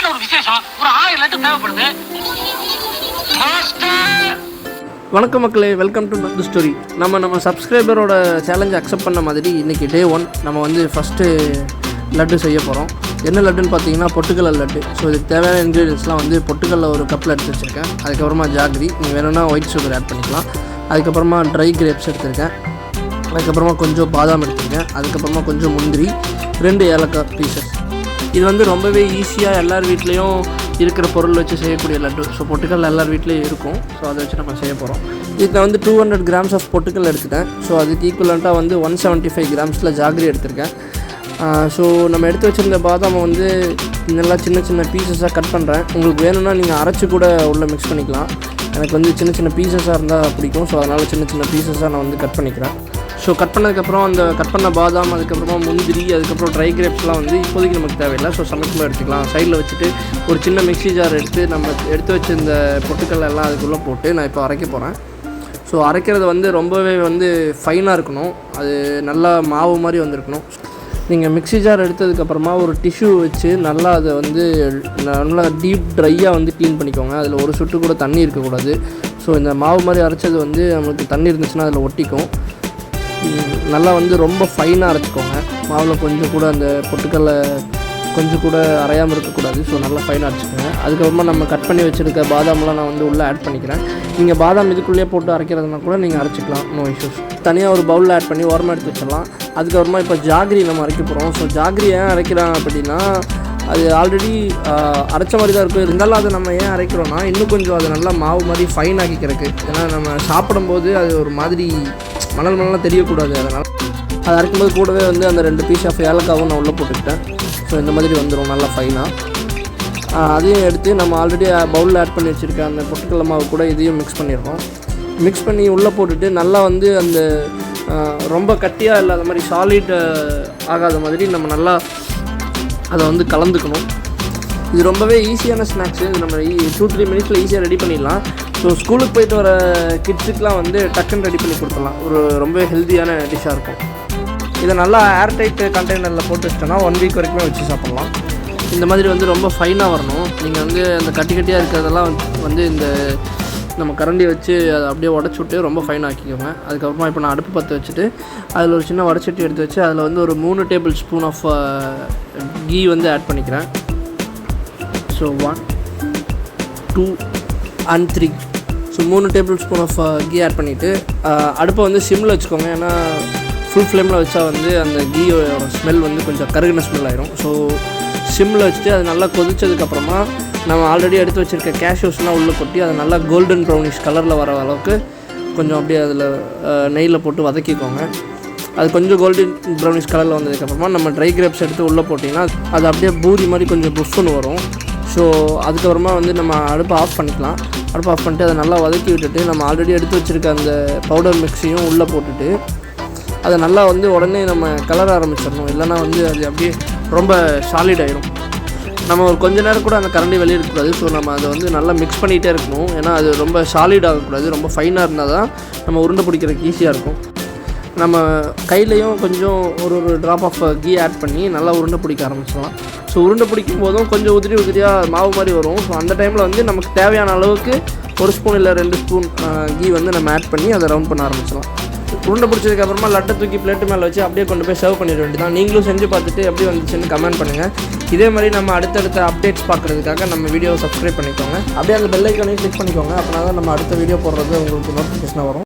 வீட்டுல ஒரு விசேஷம், ஒரு 1000 லட்டு தேவைப்படுது. வணக்கம் மக்களே, வெல்கம் டு தி ஸ்டோரி. நம்ம சப்ஸ்கிரைபரோட சேலஞ்சை அக்செப்ட் பண்ண மாதிரி இன்றைக்கி டே 1 நம்ம வந்து ஃபஸ்ட்டு லட்டு செய்ய போகிறோம். என்ன லட்டுன்னு பார்த்தீங்கன்னா பொட்டுக்கடலை லட்டு. ஸோ இதுக்கு தேவையான இன்க்ரீடியன்ஸ்லாம் வந்து பொட்டுக்கடலை ஒரு கப்பில் எடுத்து வச்சுருக்கேன். அதுக்கப்புறமா ஜாகரி, நீங்கள் வேணும்னா ஒயிட் சுகர் ஆட் பண்ணிக்கலாம். அதுக்கப்புறமா ட்ரை கிரேப்ஸ் எடுத்திருக்கேன். அதுக்கப்புறமா கொஞ்சம் பாதாம் எடுத்திருக்கேன். அதுக்கப்புறமா கொஞ்சம் முந்திரி, 2 ஏலக்காய் பீசஸ். இது வந்து ரொம்பவே ஈஸியாக எல்லார் வீட்லேயும் இருக்கிற பொருள் வச்சு செய்யக்கூடிய லட்டு. ஸோ பொட்டுக்கடலை எல்லார் வீட்லேயும் இருக்கும். ஸோ அதை வச்சு நம்ம செய்ய போகிறோம். இதுக்கு நான் வந்து 200 கிராம்ஸ் ஆஃப் பொட்டுக்கடலை எடுத்துட்டேன். ஸோ அதுக்கு ஈக்குவலண்ட்டாக வந்து 175 கிராம்ஸில் ஜாகரி எடுத்திருக்கேன். ஸோ நம்ம எடுத்து வச்சுருந்த பாதாமை வந்து நல்லா சின்ன சின்ன பீசஸாக கட் பண்ணுறேன். உங்களுக்கு வேணும்னா நீங்கள் அரைச்சி கூட உள்ளே மிக்ஸ் பண்ணிக்கலாம். எனக்கு வந்து சின்ன சின்ன பீசஸாக இருந்தால் பிடிக்கும். ஸோ அதனால் சின்ன சின்ன பீசஸாக நான் வந்து கட் பண்ணிக்கிறேன். ஸோ கட் பண்ணதுக்கப்புறம் அந்த கட் பண்ண பாதாம், அதுக்கப்புறமா முந்திரி, அதுக்கப்புறம் ட்ரை கிரேப்ஸ்லாம் வந்து இப்போதைக்கு நமக்கு தேவையில்லை. ஸோ சமைக்கும்போது எடுத்துக்கலாம். சைடில் வச்சுட்டு ஒரு சின்ன மிக்ஸி ஜார் எடுத்து நம்ம எடுத்து வச்சு இந்த பொட்டுக்கடலை எல்லாம் அதுக்குள்ளே போட்டு நான் இப்போ அரைக்க போகிறேன். ஸோ அரைக்கிறது வந்து ரொம்பவே வந்து ஃபைனாக இருக்கணும். அது நல்லா மாவு மாதிரி வந்துருக்கணும். நீங்கள் மிக்ஸி ஜார் எடுத்ததுக்கப்புறமா ஒரு டிஷ்யூ வச்சு நல்லா அதை வந்து நல்லா டீப் ட்ரையாக வந்து க்ளீன் பண்ணிக்கோங்க. அதில் ஒரு சொட்டு கூட தண்ணி இருக்கக்கூடாது. ஸோ இந்த மாவு மாதிரி அரைச்சது வந்து நம்மளுக்கு தண்ணி இருந்துச்சுன்னா அதில் ஒட்டிக்கும். நல்லா வந்து ரொம்ப ஃபைனாக அரைச்சிக்கோங்க. மாவில் கொஞ்சம் கூட அந்த பொட்டுக்கடலை கொஞ்சம் கூட அரையாமல் இருக்கக்கூடாது. ஸோ நல்லா ஃபைனாக அரைச்சிக்கோங்க. அதுக்கப்புறமா நம்ம கட் பண்ணி வச்சுருக்க பாதாம்லாம் நான் வந்து உள்ளே ஆட் பண்ணிக்கிறேன். நீங்கள் பாதாம் இதுக்குள்ளேயே போட்டு அரைக்கிறதுனா கூட நீங்கள் அரைச்சிக்கலாம், நோ இஷ்யூஸ். தனியாக ஒரு பவுலில் ஆட் பண்ணி ஓரமாக எடுத்து வச்சிடலாம். அதுக்கப்புறமா இப்போ ஜாகரி நம்ம அரைக்க போகிறோம். ஸோ ஜாகரி ஏன் அரைக்கிறோம் அப்படின்னா, அது ஆல்ரெடி அரைச்ச மாதிரி தான் இருக்கும். இருந்தாலும் அதை நம்ம ஏன் அரைக்கிறோன்னா இன்னும் கொஞ்சம் அது நல்லா மாவு மாதிரி ஃபைன் ஆக்கிக்கிறதுக்கு. ஏன்னா நம்ம சாப்பிடும்போது அது ஒரு மாதிரி மணலாக தெரியக்கூடாது. அதனால் அது அரைக்கும்போது கூடவே வந்து அந்த 2 பீஸ் ஆஃப் ஏலக்காவும் நான் உள்ளே போட்டுக்கிட்டேன். ஸோ இந்த மாதிரி வந்துடும் நல்லா ஃபைனாக. அதையும் எடுத்து நம்ம ஆல்ரெடி பவுலில் ஆட் பண்ணி வச்சுருக்க அந்த பொட்டுக்கடலை மாவு கூட இதையும் மிக்ஸ் பண்ணிடுறோம். மிக்ஸ் பண்ணி உள்ளே போட்டுட்டு நல்லா வந்து அந்த ரொம்ப கட்டியாக இல்லாத மாதிரி சாலிட் ஆகாத மாதிரி நம்ம நல்லா அதை வந்து கலந்துக்கணும். இது ரொம்பவே ஈஸியான ஸ்நாக்ஸு. இது நம்ம 2-3 மினிட்ஸில் ஈஸியாக ரெடி பண்ணிடலாம். ஸோ ஸ்கூலுக்கு போயிட்டு வர கிட்ஸுக்கெலாம் வந்து டக்குன்னு ரெடி பண்ணி கொடுத்துடலாம். ஒரு ரொம்ப ஹெல்த்தியான டிஷ்ஷாக இருக்கும். இதை நல்லா ஏர்டைட் கண்டெய்னரில் போட்டு வச்சிட்டோன்னா 1 வீக் வரைக்குமே வச்சு சாப்பிட்லாம். இந்த மாதிரி வந்து ரொம்ப ஃபைனாக வரணும். நீங்கள் வந்து அந்த கட்டியாக இருக்கிறதெல்லாம் வந்து இந்த நம்ம கரண்டி வச்சு அதை அப்படியே உடச்சி விட்டு ரொம்ப ஃபைனாக ஆக்கிக்கோங்க. அதுக்கப்புறமா இப்போ நான் அடுப்பு பற்ற வச்சுட்டு அதில் ஒரு சின்ன வடச்சட்டி எடுத்து வச்சு அதில் வந்து ஒரு 3 டேபிள் ஸ்பூன் ஆஃப் கீ வந்து ஆட் பண்ணிக்கிறேன். So 1, 2 and 3. So 3 tablespoon of ghee add பண்ணிவிட்டு அடுப்பை வந்து சிம்மில் வச்சுக்கோங்க. ஏன்னா ஃபுல் ஃப்ளேமில் வச்சா வந்து அந்த கீயோட ஸ்மெல் வந்து கொஞ்சம் கருகின ஸ்மெல் ஆயிரும். ஸோ சிம்மில் வச்சுட்டு அது நல்லா கொதிச்சதுக்கப்புறமா நம்ம ஆல்ரெடி எடுத்து வச்சுருக்க கேஷ்யூஸ்லாம் உள்ளே கொட்டி அதை நல்லா கோல்டன் ப்ரௌனிஷ் கலரில் வர அளவுக்கு கொஞ்சம் அப்படியே அதில் நெய்யில் போட்டு வதக்கிக்கோங்க. அது கொஞ்சம் கோல்டன் ப்ரௌனிஷ் கலரில் வந்ததுக்கப்புறமா நம்ம ட்ரை கிரேப்ஸ் எடுத்து உள்ளே போட்டிங்கன்னா அது அப்படியே பூரி மாதிரி கொஞ்சம் புஷ்ஷுன்னு வரும். ஸோ அதுக்கப்புறமா வந்து நம்ம அடுப்பை ஆஃப் பண்ணிக்கலாம். அடுப்பை ஆஃப் பண்ணிட்டு அதை நல்லா வதக்கி விட்டுட்டு நம்ம ஆல்ரெடி எடுத்து வச்சுருக்க அந்த பவுடர் மிக்ஸையும் உள்ளே போட்டுட்டு அதை நல்லா வந்து உடனே நம்ம கலர ஆரம்பிச்சிடணும். இல்லைனா வந்து அது அப்படியே ரொம்ப சாலிட் ஆகிடும். நம்ம ஒரு கொஞ்ச நேரம் கூட அந்த கரண்டி வெளியே இருக்கக்கூடாது. ஸோ நம்ம அதை வந்து நல்லா மிக்ஸ் பண்ணிகிட்டே இருக்கணும். ஏன்னா அது ரொம்ப சாலிட் ஆகக்கூடாது. ரொம்ப ஃபைனாக இருந்தால் தான் நம்ம உருண்டை பிடிக்கிறதுக்கு ஈஸியாக இருக்கும். நம்ம கையிலையும் கொஞ்சம் ஒரு ட்ராப் ஆஃப் கீ ஆட் பண்ணி நல்லா உருண்டை பிடிக்க ஆரம்பிச்சிடலாம். ஸோ உருண்டை பிடிக்கும் போதும் கொஞ்சம் உதிரியாக மாவு மாதிரி வரும். ஸோ அந்த டைமில் வந்து நமக்கு தேவையான அளவுக்கு 1 ஸ்பூன் இல்லை 2 ஸ்பூன் கீ வந்து நம்ம ஆட் பண்ணி அதை ரவுண்ட் பண்ண ஆரம்பிச்சிடலாம். உருண்டை பிடிச்சதுக்கப்புறமா லட்டை தூக்கி பிளேட்டு மேலே வச்சு அப்படியே கொண்டு போய் சர்வ் பண்ணிட வேண்டியதான். நீங்களும் செஞ்சு பார்த்துட்டு எப்படி வந்துச்சுன்னு கமெண்ட் பண்ணுங்கள். இதே மாதிரி நம்ம அடுத்தடுத்த அப்டேட்ஸ் பார்க்குறதுக்காக நம்ம வீடியோவை சப்ஸ்கிரைப் பண்ணிக்கோங்க. அப்படியே அந்த பெல் ஐக்கானையும் கிளிக் பண்ணிக்கோங்க. அப்படின்னா தான் நம்ம அடுத்த வீடியோ போடுறது உங்களுக்கு நோட்டிஃபிகேஷனாக வரும்.